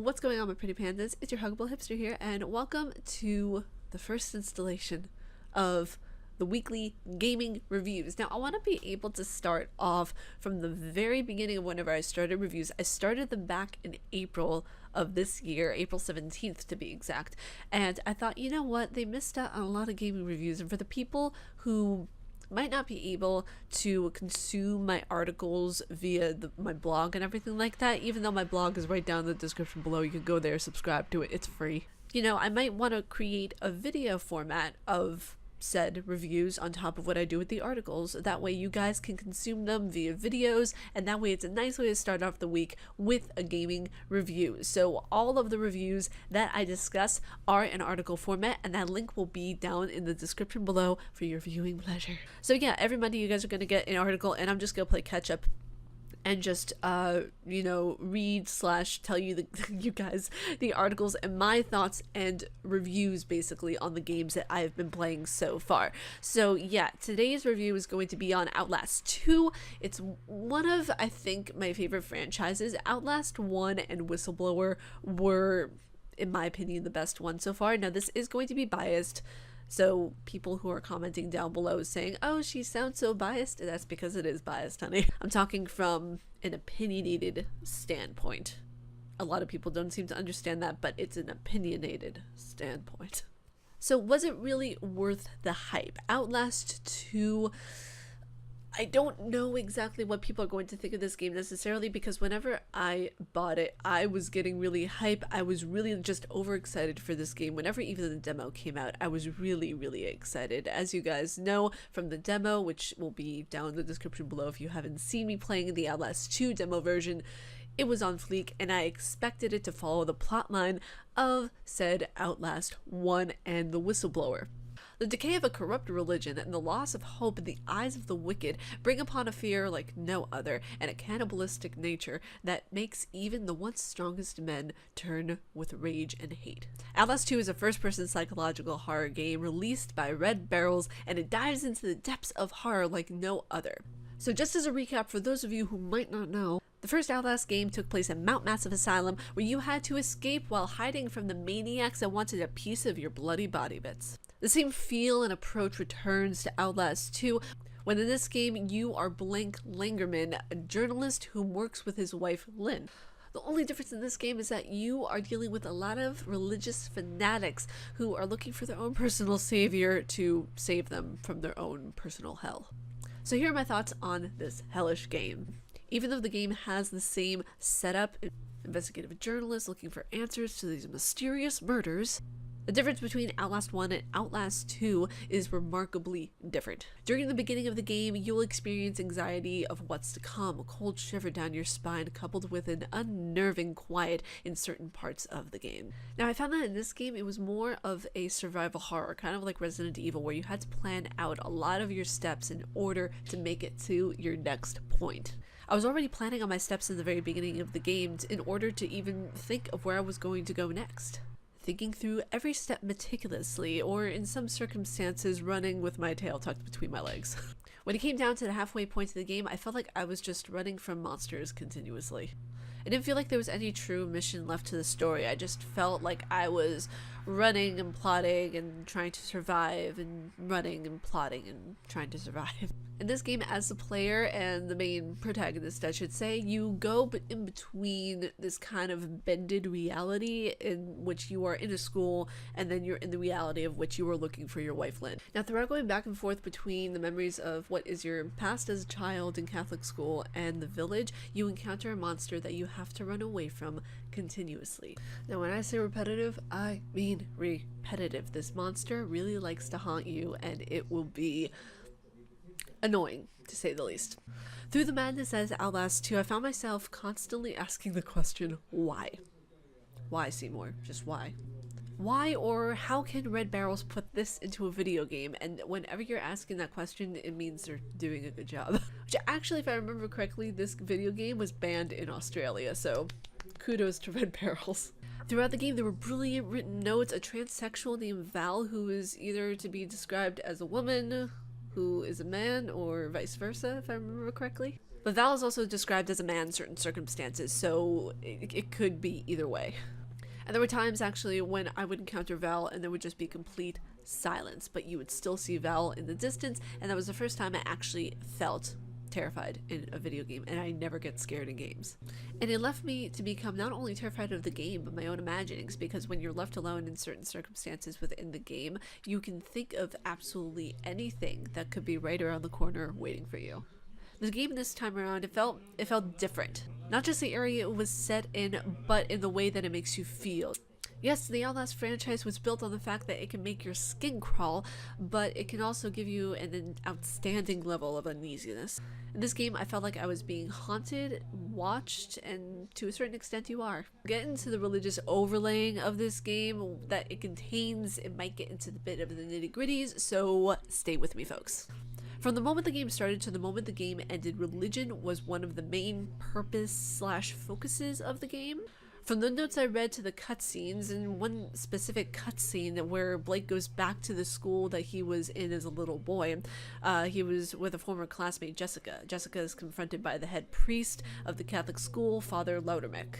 What's going on, my pretty pandas? It's your Huggable Hipster here, and welcome to the first installation of the weekly gaming reviews. Now, I want to be able to start off from the very beginning of whenever I started reviews. I started them back in April of this year, April 17th to be exact, and I thought, you know what, they missed out on a lot of gaming reviews, and for the people who might not be able to consume my articles via my blog and everything like that, even though my blog is right down in the description below. You can go there, subscribe to it, it's free. You know, I might want to create a video format of said reviews on top of what I do with the articles. That way you guys can consume them via videos, and that way it's a nice way to start off the week with a gaming review. So all of the reviews that I discuss are in article format, and that link will be down in the description below for your viewing pleasure. So yeah, every Monday you guys are going to get an article, and I'm just going to play catch up and just you know, read / tell you you guys the articles and my thoughts and reviews basically on the games that I've been playing so far. So yeah, today's review is going to be on Outlast 2. It's one of, I think, my favorite franchises. Outlast 1 and Whistleblower were, in my opinion, the best one so far. Now, this is going to be biased, so people who are commenting down below saying, oh, she sounds so biased, that's because it is biased, honey. I'm talking from an opinionated standpoint. A lot of people don't seem to understand that, but it's an opinionated standpoint. So was it really worth the hype? Outlast 2, I don't know exactly what people are going to think of this game necessarily, because whenever I bought it, I was getting really hype. I was really just overexcited for this game. Whenever even the demo came out, I was really excited. As you guys know from the demo, which will be down in the description below if you haven't seen me playing the Outlast 2 demo version, it was on fleek, and I expected it to follow the plotline of said Outlast 1 and the Whistleblower. The decay of a corrupt religion and the loss of hope in the eyes of the wicked bring upon a fear like no other, and a cannibalistic nature that makes even the once strongest men turn with rage and hate. Outlast 2 is a first-person psychological horror game released by Red Barrels, and it dives into the depths of horror like no other. So just as a recap for those of you who might not know, the first Outlast game took place in Mount Massive Asylum, where you had to escape while hiding from the maniacs that wanted a piece of your bloody body bits. The same feel and approach returns to Outlast 2, when in this game you are Blank Langerman, a journalist who works with his wife Lynn. The only difference in this game is that you are dealing with a lot of religious fanatics who are looking for their own personal savior to save them from their own personal hell. So here are my thoughts on this hellish game. Even though the game has the same setup, investigative journalists looking for answers to these mysterious murders, the difference between Outlast 1 and Outlast 2 is remarkably different. During the beginning of the game, you'll experience anxiety of what's to come, a cold shiver down your spine coupled with an unnerving quiet in certain parts of the game. Now, I found that in this game, it was more of a survival horror, kind of like Resident Evil, where you had to plan out a lot of your steps in order to make it to your next point. I was already planning on my steps in the very beginning of the game in order to even think of where I was going to go next. Thinking through every step meticulously, or in some circumstances running with my tail tucked between my legs. When it came down to the halfway point of the game, I felt like I was just running from monsters continuously. I didn't feel like there was any true mission left to the story. I just felt like I was running and plotting and trying to survive, and running and plotting and trying to survive. In this game, as the player and the main protagonist, I should say, you go in between this kind of bended reality in which you are in a school, and then you're in the reality of which you are looking for your wife Lynn. Now, throughout going back and forth between the memories of what is your past as a child in Catholic school and the village, you encounter a monster that you have to run away from continuously. Now, when I say repetitive, I mean repetitive. This monster really likes to haunt you, and it will be annoying, to say the least. Through the madness as Outlast 2, I found myself constantly asking the question, why? Why, Seymour? Just why? Why, or how can Red Barrels put this into a video game? And whenever you're asking that question, it means they're doing a good job. Which actually, if I remember correctly, this video game was banned in Australia, so kudos to Red Barrels. Throughout the game, there were brilliant written notes. A transsexual named Val, who is either to be described as a woman, who is a man, or vice versa, if I remember correctly. But Val is also described as a man in certain circumstances, so it could be either way. And there were times actually when I would encounter Val and there would just be complete silence, but you would still see Val in the distance, and that was the first time I actually felt terrified in a video game, and I never get scared in games. And it left me to become not only terrified of the game, but my own imaginings, because when you're left alone in certain circumstances within the game, you can think of absolutely anything that could be right around the corner waiting for you. The game this time around, it felt different. Not just the area it was set in, but in the way that it makes you feel. Yes, the Outlast franchise was built on the fact that it can make your skin crawl, but it can also give you an outstanding level of uneasiness. In this game, I felt like I was being haunted, watched, and to a certain extent you are. Get into the religious overlaying of this game that it contains. It might get into the bit of the nitty-gritties, so stay with me, folks. From the moment the game started to the moment the game ended, religion was one of the main purpose/focuses of the game. From the notes I read to the cutscenes, and one specific cutscene where Blake goes back to the school that he was in as a little boy, he was with a former classmate, Jessica. Jessica is confronted by the head priest of the Catholic school, Father Loudermilk.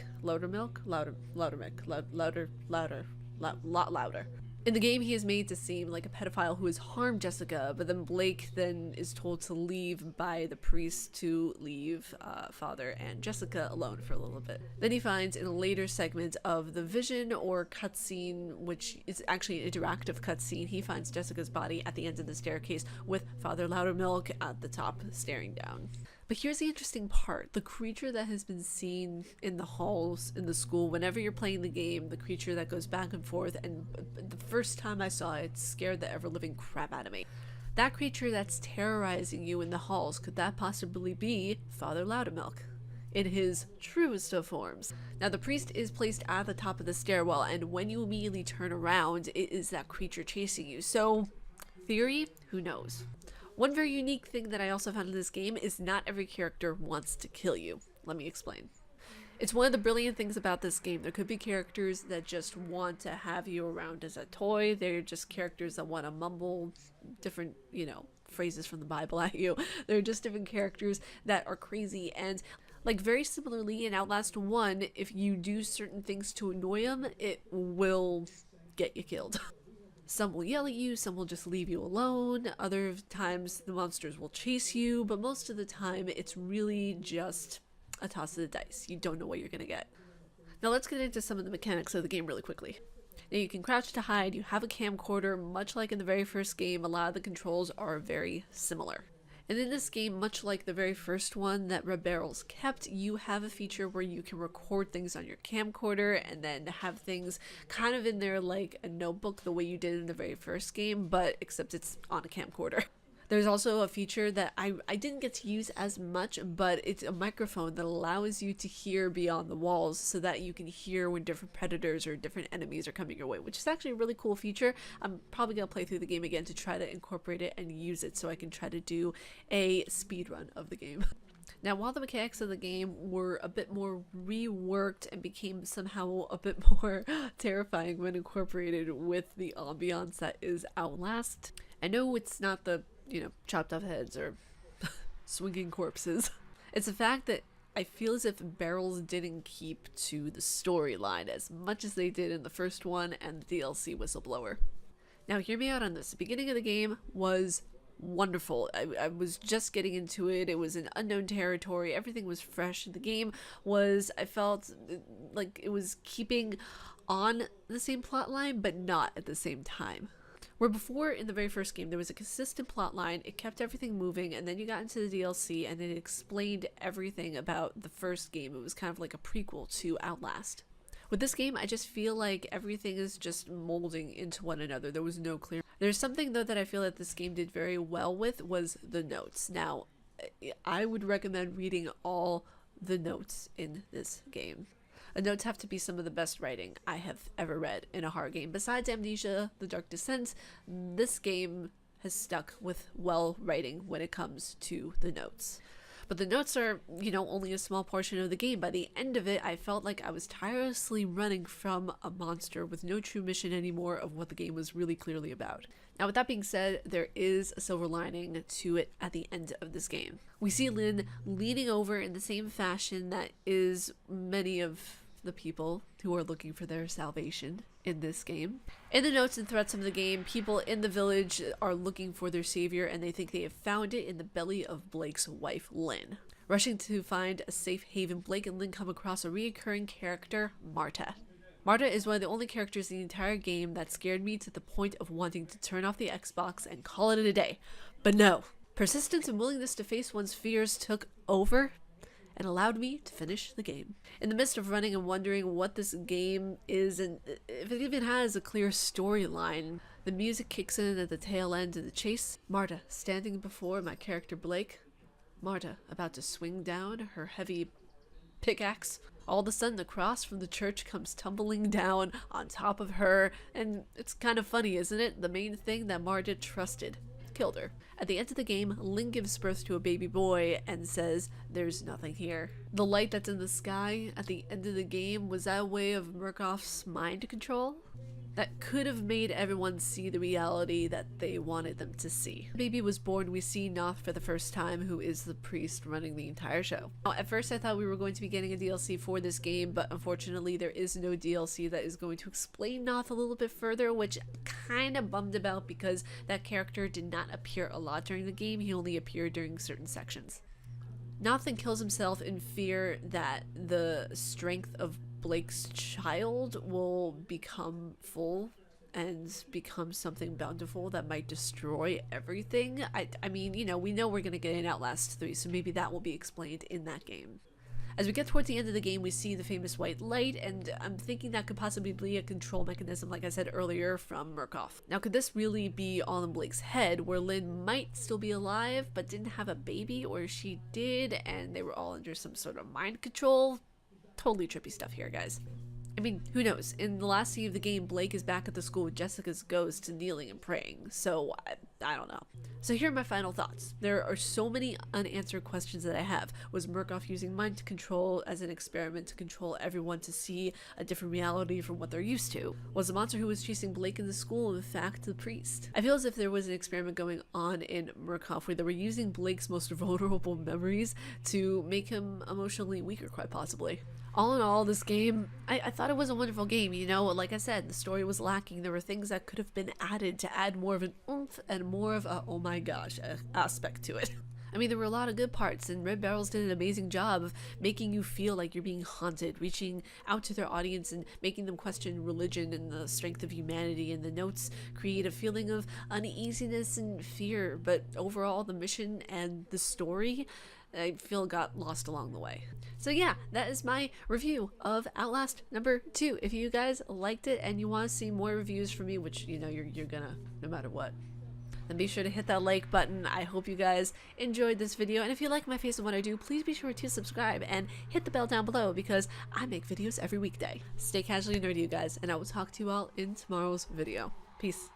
Louder. In the game, he is made to seem like a pedophile who has harmed Jessica, but then Blake then is told to leave by the priest to leave Father and Jessica alone for a little bit. Then he finds in a later segment of the vision or cutscene, which is actually an interactive cutscene, he finds Jessica's body at the end of the staircase with Father Loudermilk at the top staring down. But here's the interesting part. The creature that has been seen in the halls in the school, whenever you're playing the game, the creature that goes back and forth, and the first time I saw it scared the ever-living crap out of me. That creature that's terrorizing you in the halls, could that possibly be Father Loudermilk in his truest of forms? Now, the priest is placed at the top of the stairwell, and when you immediately turn around, it is that creature chasing you. So, theory? Who knows? One very unique thing that I also found in this game is not every character wants to kill you. Let me explain. It's one of the brilliant things about this game. There could be characters that just want to have you around as a toy. They're just characters that want to mumble different, phrases from the Bible at you. They're just different characters that are crazy. And like very similarly in Outlast 1, if you do certain things to annoy them, it will get you killed. Some will yell at you, some will just leave you alone, other times the monsters will chase you, but most of the time it's really just a toss of the dice. You don't know what you're going to get. Now let's get into some of the mechanics of the game really quickly. Now you can crouch to hide, you have a camcorder, much like in the very first game, a lot of the controls are very similar. And in this game, much like the very first one that Red Barrels kept, you have a feature where you can record things on your camcorder and then have things kind of in there like a notebook the way you did in the very first game, but except it's on a camcorder. There's also a feature that I didn't get to use as much, but it's a microphone that allows you to hear beyond the walls so that you can hear when different predators or different enemies are coming your way, which is actually a really cool feature. I'm probably going to play through the game again to try to incorporate it and use it so I can try to do a speed run of the game. Now, while the mechanics of the game were a bit more reworked and became somehow a bit more terrifying when incorporated with the ambiance that is Outlast, I know it's not the chopped off heads or swinging corpses. It's the fact that I feel as if Barrels didn't keep to the storyline as much as they did in the first one and the DLC Whistleblower. Now, hear me out on this. The beginning of the game was wonderful. I was just getting into it. It was an unknown territory. Everything was fresh. The game was, I felt like it was keeping on the same plot line, but not at the same time. Where before, in the very first game, there was a consistent plot line, it kept everything moving, and then you got into the DLC, and it explained everything about the first game. It was kind of like a prequel to Outlast. With this game, I just feel like everything is just molding into one another. There was no clear... There's something, though, that I feel that this game did very well with, was the notes. Now, I would recommend reading all the notes in this game. The notes have to be some of the best writing I have ever read in a horror game. Besides Amnesia, The Dark Descent, this game has stuck with well writing when it comes to the notes. But the notes are, you know, only a small portion of the game. By the end of it, I felt like I was tirelessly running from a monster with no true mission anymore of what the game was really clearly about. Now, with that being said, there is a silver lining to it at the end of this game. We see Lynn leaning over in the same fashion that is many of the people who are looking for their salvation in this game. In the notes and threats of the game, people in the village are looking for their savior, and they think they have found it in the belly of Blake's wife, Lynn. Rushing to find a safe haven, Blake and Lynn come across a recurring character, Marta. Marta is one of the only characters in the entire game that scared me to the point of wanting to turn off the Xbox and call it a day. But no. Persistence and willingness to face one's fears took over and allowed me to finish the game. In the midst of running and wondering what this game is and if it even has a clear storyline, the music kicks in at the tail end of the chase. Marta standing before my character Blake. Marta about to swing down her heavy pickaxe. All of a sudden the cross from the church comes tumbling down on top of her, and it's kind of funny, isn't it? The main thing that Marta trusted killed her. At the end of the game, Lynn gives birth to a baby boy and says, "There's nothing here." The light that's in the sky at the end of the game, was that a way of Murkoff's mind control? That could have made everyone see the reality that they wanted them to see. The baby was born. We see Noth for the first time, who is the priest running the entire show. Now, at first I thought we were going to be getting a DLC for this game, but unfortunately there is no DLC that is going to explain Noth a little bit further, which I'm kind of bummed about because that character did not appear a lot during the game. He only appeared during certain sections. Noth then kills himself in fear that the strength of Blake's child will become full and become something bountiful that might destroy everything. I mean, you know, we know we're going to get an Outlast 3, so maybe that will be explained in that game. As we get towards the end of the game, we see the famous white light, and I'm thinking that could possibly be a control mechanism, like I said earlier, from Murkoff. Now, could this really be all in Blake's head, where Lynn might still be alive, but didn't have a baby, or she did, and they were all under some sort of mind control? Totally trippy stuff here, guys. I mean, who knows? In the last scene of the game, Blake is back at the school with Jessica's ghost kneeling and praying, so I don't know. So here are my final thoughts. There are so many unanswered questions that I have. Was Murkoff using mind control as an experiment to control everyone to see a different reality from what they're used to? Was the monster who was chasing Blake in the school in fact the priest? I feel as if there was an experiment going on in Murkoff where they were using Blake's most vulnerable memories to make him emotionally weaker, quite possibly. All in all, this game, I thought it was a wonderful game, you know, like I said, the story was lacking. There were things that could have been added to add more of an oomph and more of a oh my gosh aspect to it. I mean, there were a lot of good parts, and Red Barrels did an amazing job of making you feel like you're being haunted, reaching out to their audience and making them question religion and the strength of humanity, and the notes create a feeling of uneasiness and fear, but overall the mission and the story I feel got lost along the way. So yeah, that is my review of Outlast number 2. If you guys liked it and you want to see more reviews from me, which you know you're gonna no matter what, then be sure to hit that like button. I hope you guys enjoyed this video, and if you like my face and what I do, please be sure to subscribe and hit the bell down below because I make videos every weekday. Stay casually nerdy, you guys, and I will talk to you all in tomorrow's video. Peace.